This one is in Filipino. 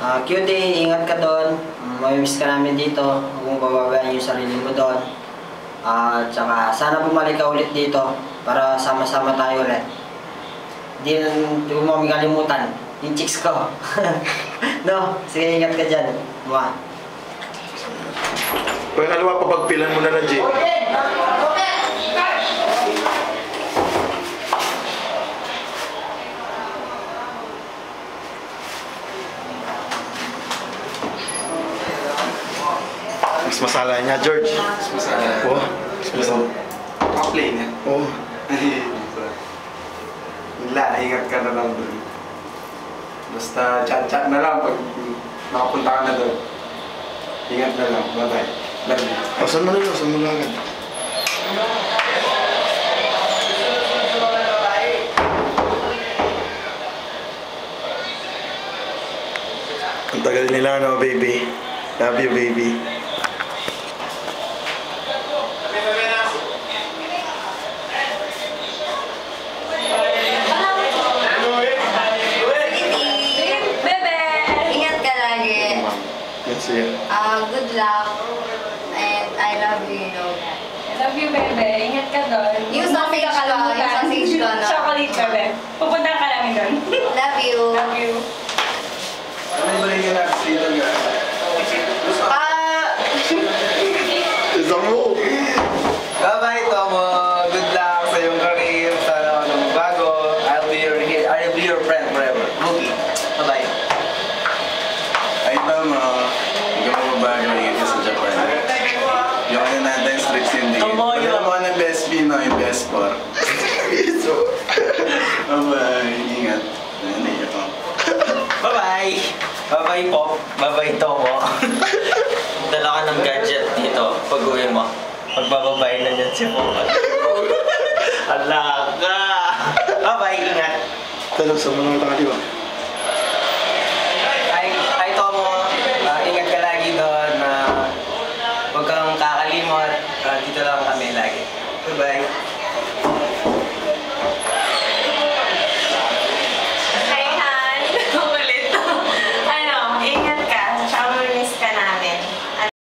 Cutie, ingat ka doon. Mamimiss ka namin dito. Huwag mong bababayaan yung sarili mo doon. Tsaka sana bumalik ka ulit dito para sama-sama tayo ulit. Hindi mo kami kalimutan. Yung chicks ko. No? Sige, ingat ka dyan. Mwah. Pag kalawa, papagpilan mo na lang, Jay. Mas masala niya, George. Mas masala. Oo. Mas masala. Play niya. Oo. Wala, ingat ka na lang doon. Basta chat-chat na lang pag nakapunta ka na doon. Ingat na lang. Bye-bye. Love you. Saan mo na yun? Saan mo na agad? Ang tagal nila, no, baby? Love you, baby. Good luck. And I love you, you know that. I love you, bebe. Ingat ka doon. Yung sausage ko, yung sausage ko, no? Chocolate, bebe. Pupunta ka namin doon. Love you. Love you. Ano ba rin yung dito nga? Isa mo! Bye-bye, Tomo. Good luck sa iyong career. Sana ano magbago. I'll be your friend forever. Mookie. Bye-bye. Ay, Tomo. Hindi ka mababago. Ingat ka sa Japan. Yung ano natin, strict hindi. Pwede naman ng best B, no? Yung best 4. Bye-bye. Ingat. Naiyak ako. Bye-bye! Bye-bye po. Bye-bye Tomo. Dala ka ng gadget dito pag uwi mo. Magbababay na dyan si Popa. Hala ka! Bye-bye! Ingat! Talong sa mga di ba?